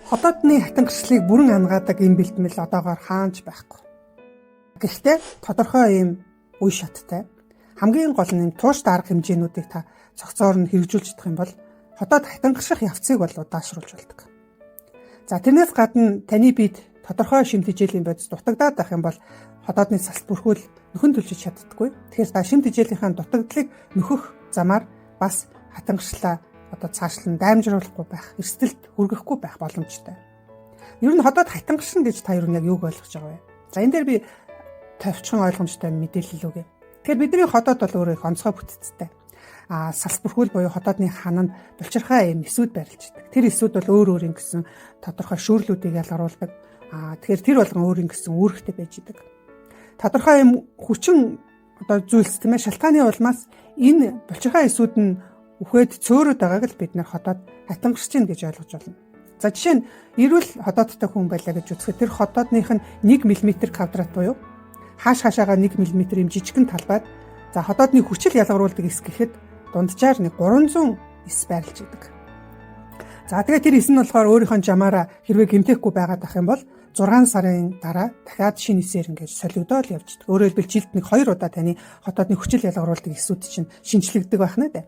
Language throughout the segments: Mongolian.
Хотоодны хатангчлалыг бүрэн хамгаадаг юм бэлтгэл одоогоор хаанч байхгүй. Гэхдээ тодорхой ийм үе шаттай хамгийн гол нь тууштай арга хэмжээнүүдийг та цогцоор нь хэрэгжүүлж чадах юм бол хотоод хатангаших явцыг бол удаашруулж болдог. За тэрнээс гадна таны биед тодорхой шимт хичээлийн бодис дутагдаад байх юм бол хотоодны салт бүрхүүл нөхөн төлжиж чаддаггүй. Тэгэхээр та шимт хичээлийнхаа дутагдлыг нөхөх замаар бас хатангашлаа цаашлан даймжруулахгүй байх, эрсдэлд хүргэхгүй байх боломжтой. Ер нь хотоод хатангашна гэж та ер нь яг юуг ойлгож байгаа вэ? За энэ дээр би товчхон ойлгомжтой мэдээлэл өгье. Тэгэхээр бидний хотоод бол өөрөө их онцгой бүтцтэй. Салс бүрхүүл буюу хотоодны хананд булчирхай юм эсүүд байрлаждаг. Тэр эсүүд бол өөр өөр ингэсэн тодорхой шүүрлүүдийг ялгаруулдаг. Тэгэхээр тэр болгон өөр ингэсэн үүрэгтэй байж идэг. Тодорхой юм хүчин зүйлс тийм ээ шалтгааны улмаас энэ булчирхай эсүүд нь үхээд цөөрөд байгааг л бид нэр хотоод хатангасч гин гэж ойлгож байна. За жишээ нь эрүүл хотоодтой хүн байлаа гэж үзэхэд тэр хотоодных нь 1 мм квадрат буюу хаашаагаа 1 мм юм жижигхэн талбайд за хотоодны хүчил ялгаруулдаг эс гэхэд дунджаар нэг 300 эс байрлаж идэг. За тэгээ тэр эс нь болохоор өөрийнхөө жамаараа хэрвээ гэмтээхгүй байгаад ах юм бол 6 сарын дараа дахиад шинэ эсээр ингэж солигдоод явж идэг. Өөрөөр хэлбэл жилд нэг 2 удаа таны хотоодны хүчил ялгаруулдаг эсүүд чинь шинжлэгддэг байх нь дээ.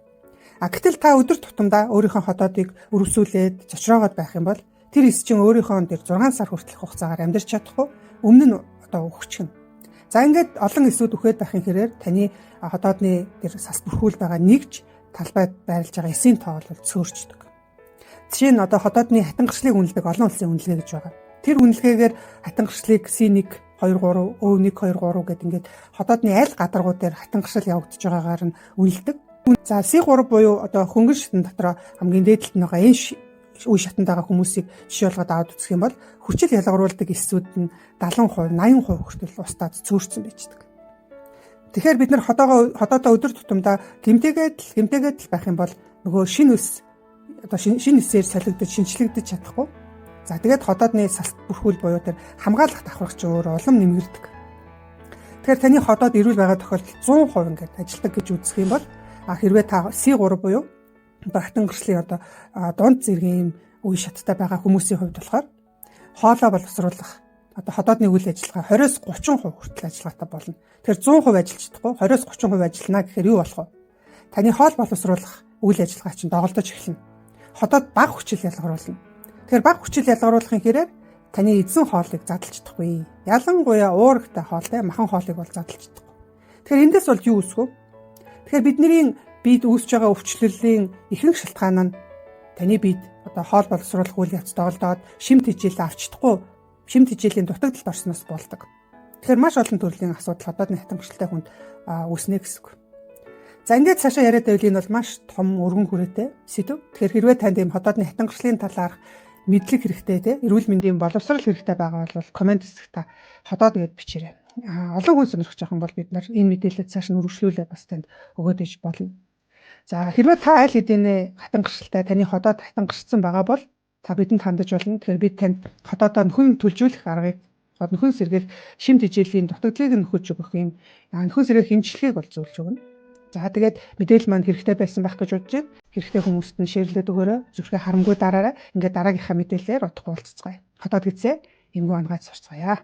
Гэтэл та өдөр тутамдаа өөрийнхөө хотоодыг өрөвсүүлээд зочроогоод байх юм бол тэр эс чинь өөрийнхөө дээр 6 сар хүртэлх хугацаагаар амьдарч чадахгүй өмнө нь өгчихнэ. За ингээд олон эсүүд үхээд байхын хэрээр таны хотоодны тэр сас бүрхүүл байгаа нэгж талбайд байрлаж байгаа эсийн тоо бол цөөрчдөг. Жишээ нь хотоодны хатангачлалыг үнэлдэг олон улсын үнэлгээ гэж байгаа. Тэр үнэлгээгээр хатангачлалыг C1 2 3 Ö1 2 3 гэдэг ингээд хотоодны аль гадаргуу дээр хатангашил явагдаж байгаагаар нь үнэлдэг. За C3 буюу хөнгөн шатн дотор хамгийн дээдлэлт нь байгаа энэ үе шатанд байгаа хүмүүсийг жишээ болгоод аваад үзэх юм бол хүчил ялгаруулдаг эсүүд нь 70%, 80% хүртэл устдаад цөөрцсөн байждаг. Тэгэхээр бид нар хотоодоо өдөр тутамдаа гэмтээгээд байх юм бол нөгөө шинэ эсээр солигдож шинжлэгдэж чадахгүй. За тэгээд хотоодны салт бүрхүүл буюу тэр хамгаалах давхарх ч өөр улам нэмэгддэг. Тэгэхээр таны хотоод эрүүл байгаа тохиолдолд 100% ингээд ажилдаг гэж үзэх юм бол хэрвээ та C3 буюу хатангарлалын дунд зэргийн үе шаттай байгаа хүмүүсийн хувьд болохоор хоолоо боловсруулах хотоодны үйл ажиллагаа 20-30% хүртэл ажиллагаатай болно. Тэгэхээр 100% ажиллаж чадахгүй 20-30% ажиллана гэхээр юу болох вэ? Таны хоол боловсруулах үйл ажиллагаа чинь доголдож эхэлнэ. Хотоод бага хүчил ялгаруулна. Тэгэхээр бага хүчил ялгаруулахын хэрээр таны эзэн хоолыг задлж чадахгүй. Ялангуяа уурагтай хоолтой махан хоолыг бол задлж чадахгүй. Тэгэхээр эндээс бол юу үсэх вэ? Тэгэхээр бидний биед үүсэж байгаа өвчлөлийн ихэнх шалтгаан нь таны биед хоол боловсруулах үйл явц доголдоод шимт хичээл авч чадахгүй шимт хичээлийн дутагдалд орсноос болдог. Тэгэхээр маш олон төрлийн асуудал хотоодны хатангашилтай хүнд үүснэ гэсэн үг. За ингээд цаашаа яриад байвал энэ бол маш том өргөн хүрээтэй сэдв. Тэгэхээр хэрвээ танд ийм хотоодны хатангашилын талаарх мэдлэг хэрэгтэй те эрүүл мэндийн боловсрол хэрэгтэй байгаа бол комент хэсэгт та хотоод гэж бичээрэй. Олон хүн сонирхож байгаа юм бол бид нар энэ мэдээлэлд цааш нь үргэлжлүүлээ бас танд өгөөд иж болно. За хэрвээ та аль хэдийн хатангашилтай таны хотоод хатангашсан байгаа бол та бидэнд хандаж болно. Тэгэхээр бид танд хотоодоо нөхөн төлжүүлэх аргыг нөхөн сэргээх шимт хичээлийн дутагдлыг нөхөж өгөх юм нөхөн сэргээх хэмжлэгийг бол зөвлөж өгнө. За тэгээд мэдээлэл маань хэрэгтэй байсан байх гэж бодож байна. Хэрэгтэй хүмүүст нь шеэрлээд өгөөрэй. Зүрхээ харамгүй дараарай. Ингээд дараагийнхаа мэдээлэлээр утгагүй уулзцгаая. Хотоод гэцээ эмгэн онгойц сурцгаая.